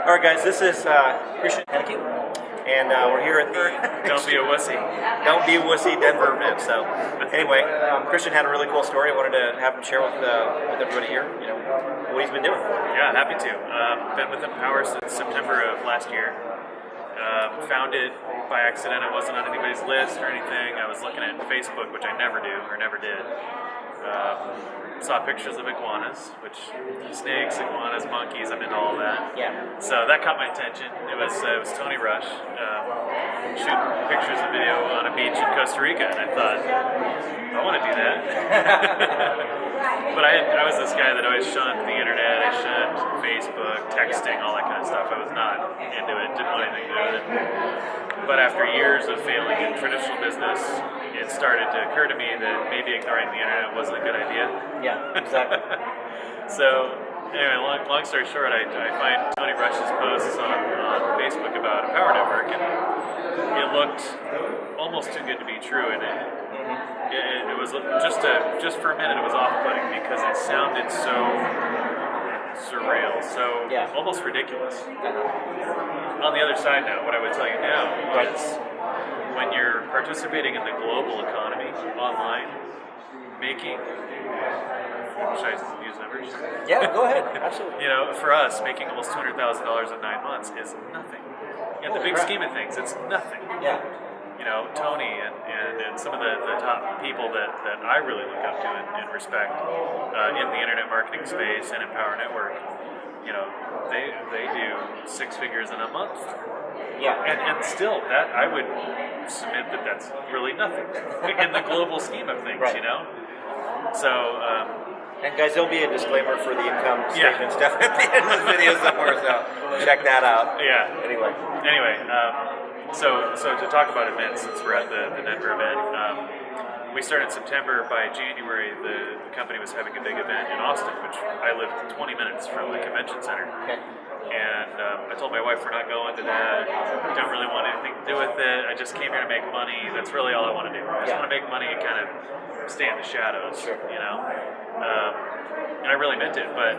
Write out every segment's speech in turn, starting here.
All right, guys, this is Kristian Hoenicke, and we're here at the Don't be a wussy. Don't Be a Wussy Denver event. So, anyway, Kristian had a really cool story. I wanted to have him share with everybody here, what he's been doing. Yeah, happy to. Been with Empower since September of last year. Found it by accident. It wasn't on anybody's list or anything. I was looking at Facebook, which I never do or never did. Saw pictures of iguanas, which snakes, iguanas, monkeys. I'm into all of that. Yeah. So that caught my attention. It was Tony Rush shooting pictures and video on a beach in Costa Rica, and I thought, I want to do that. But I was this guy that always shunned the internet. I shunned Facebook, texting, all that kind of stuff. I was not into it. Didn't want anything to do with it. But after years of failing in traditional business, it started to occur to me that maybe ignoring the internet wasn't a good idea. Yeah, exactly. So, anyway, long story short, I find Tony Rush's posts on Facebook about Empower Network, and it looked almost too good to be true, and it was just for a minute it was off-putting because it sounded so surreal, so almost ridiculous. On the other side now, what I would tell you now is when you're participating in the global economy online, making, should I use numbers? Yeah, go ahead. Absolutely. For us, making almost $200,000 in 9 months is nothing. In the big scheme of things, it's nothing. Yeah. Tony and some of the top people that I really look up to and respect in the internet marketing space and Empower Network, they do 6 figures in a month. Yeah. And still, that I would submit that's really nothing in the global scheme of things, Right. So. And guys, there'll be a disclaimer for the income statement stuff at the end of the video somewhere, so check that out. Yeah. Anyway. So to talk about events, since we're at the Denver event, we started in September. By January, the company was having a big event in Austin, which I lived 20 minutes from the convention center. Okay. And I told my wife we're not going to that. I don't really want anything to do with it. I just came here to make money. That's really all I want to do. I just want to make money and kind of stay in the shadows, and I really meant it. But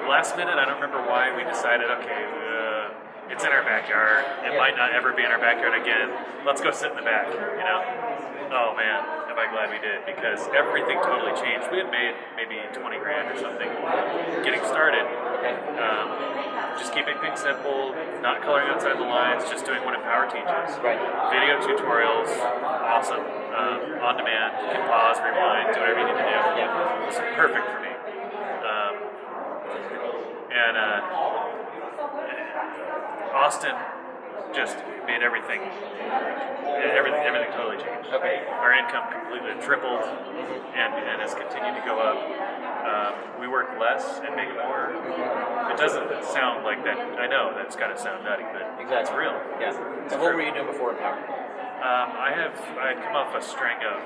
last minute, I don't remember why we decided, okay, it's in our backyard. It might not ever be in our backyard again. Let's go sit in the back, Oh man, am I glad we did, because everything totally changed. We had made maybe 20 grand or something getting started. Just keeping things simple, not coloring outside the lines, just doing what Empower teaches. Right. Video tutorials, awesome. On demand, you can pause, rewind, do whatever you need to do. Yeah. It's perfect for me. Austin just made everything totally changed. Okay. Our income completely tripled and has continued to go up. We work less and make more. It doesn't sound like that. I know that's got to sound nutty, but it's real. Yeah. And what were you doing before Empower? I had come off a string of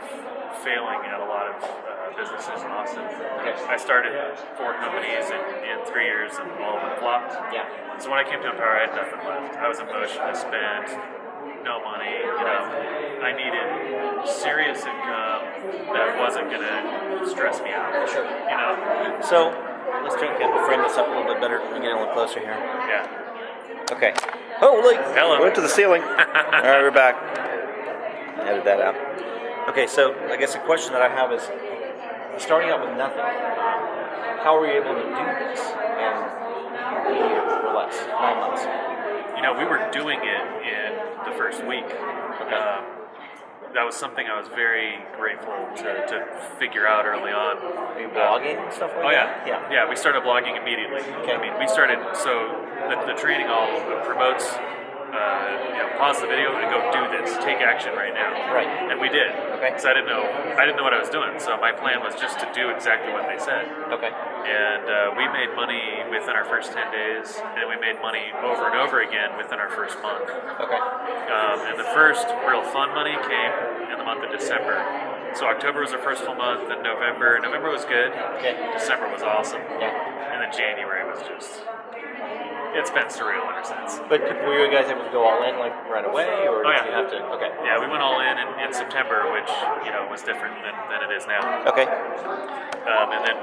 failing at a lot of businesses in Austin. Okay. I started 4 companies in 3 years, and all of them flopped. Yeah. So when I came to Empower, I had nothing left. I was emotionally spent, no money. I needed serious income that wasn't going to stress me out. Sure. So let's frame this up a little bit better. We're getting a little closer here. Yeah. Okay. Oh, look. Hello. Went to the ceiling. All right, we're back. Edit that out. Okay, so I guess the question that I have is, starting out with nothing, how were you able to do this in a year or less, 9 months? We were doing it in the first week. Okay. That was something I was very grateful to figure out early on. Are you blogging and stuff like that? Yeah, we started blogging immediately. Okay. We started, so the training all promotes, pause the video and go do this, take action right now. Right. And we did. Okay. Because I didn't know what I was doing, so my plan was just to do exactly what they said. Okay. And we made money within our first 10 days, and we made money over and over again within our first month. Okay. And the first real fun money came in the month of December. So October was our first full month, and November was good. Okay. December was awesome. Yeah. And then January was just it's been surreal ever since. But were you guys able to go all in like right away, or Oh, did yeah. you have to? Okay. Yeah, we went all in September, which was different than it is now. Okay. And then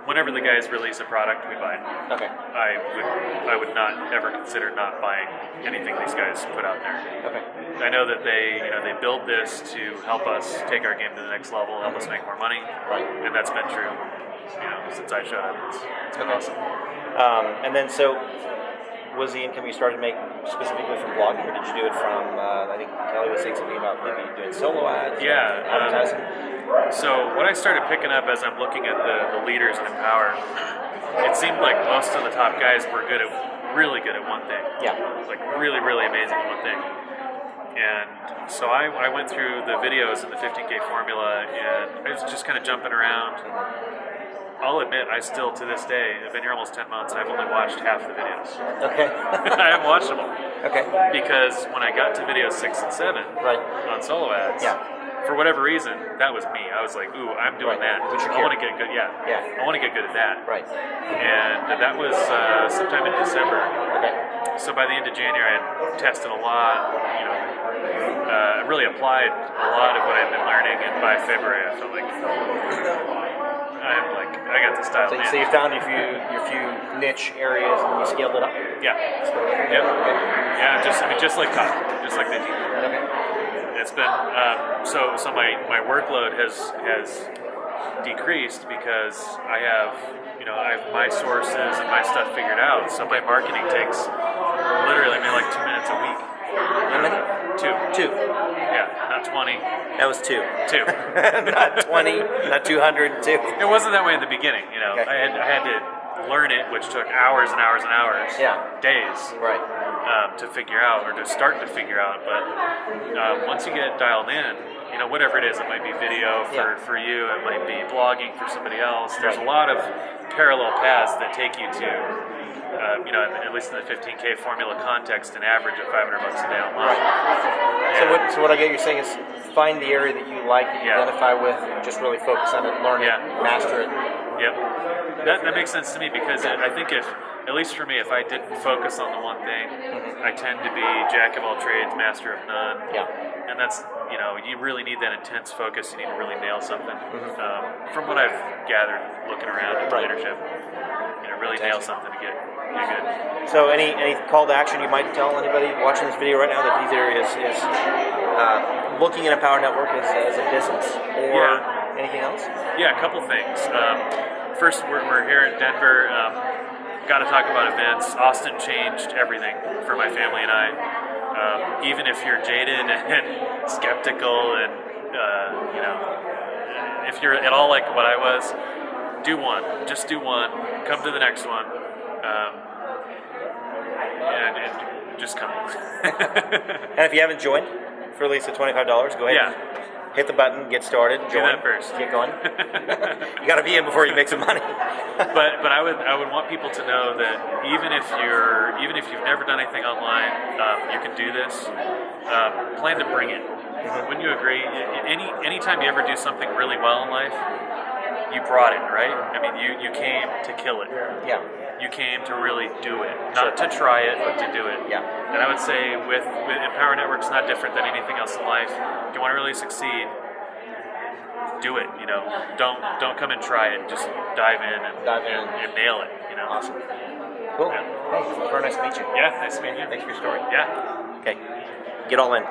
whenever the guys release a product, we buy it. Okay. I would not ever consider not buying anything these guys put out there. Okay. I know that they build this to help us take our game to the next level, help us make more money, Right. and that's been true. Since I showed up, it's been awesome. And then so. Was the income you started to make specifically from blogging, or did you do it from, I think Kelly was saying something about maybe doing solo ads? Yeah. Advertising? So what I started picking up as I'm looking at the leaders in Empower, it seemed like most of the top guys were really good at one thing. Yeah. Like really, really amazing at one thing. And so I went through the videos in the 15K formula, and I was just kind of jumping around. I'll admit, I still, to this day, I've been here almost 10 months, and I've only watched half the videos. Okay. I haven't watched them all. Okay. Because when I got to videos 6 and 7 Right. on solo ads, Yeah. for whatever reason, that was me. I was like, ooh, I'm doing Right. that. Which you I want to get good, Yeah. I want to get good at that. Right. And that was sometime in December. Okay. So by the end of January, I had tested a lot, really applied a lot of what I'd been learning, and by February, I felt like I got this dialed in. So you found your few niche areas and you scaled it up? Yeah. Yep. Yeah, just like Todd, just like they do. Okay. It's been so my workload has decreased because I have my sources and my stuff figured out. So my marketing takes literally maybe like 2 minutes a week. How many? Two. Yeah, not 20. That was two. 2. Not 20, not 200, two. It wasn't that way in the beginning. Okay. I had to learn it, which took hours and hours and hours. Yeah. Days. Right. To figure out, or to start to figure out. But once you get it dialed in, whatever it is, it might be video for you, it might be blogging for somebody else. There's a lot of parallel paths that take you to, at least in the 15K formula context, an average of $500 a day online. Right. So what I get you're saying is find the area that you like, that you identify with, and just really focus on it, learn it, master it. Yep. That makes sense to me, because I think at least for me, if I didn't focus on the one thing, I tend to be jack of all trades, master of none. Yeah. And that's, you really need that intense focus. You need to really nail something. From what I've gathered looking around at leadership, really nail something to get good. So any call to action you might tell anybody watching this video right now that either is looking at Empower Network as a business or anything else? Yeah, a couple things. First, we're here in Denver. Got to talk about events. Austin changed everything for my family and I. Even if you're jaded and skeptical, and if you're at all like what I was, do one. Just do one. Come to the next one, and just come. And if you haven't joined for at least the $25, go ahead. And hit the button, get started, join. Do that first. Get going. You got to be in before you make some money. but I would want people to know that even if you've never done anything online, you can do this. Plan to bring it. Wouldn't you agree? Anytime you ever do something really well in life, you brought it, right? I mean, you came to kill it. Yeah. You came to really do it, not to try it, but to do it. Yeah. And I would say with Empower Network, it's not different than anything else in life. If you want to really succeed, do it. Don't come and try it. Just dive in and nail it. Awesome. Cool. Yeah. Hey, very nice to meet you. Yeah, nice to meet you. Thanks for your story. Yeah. Okay. Get all in.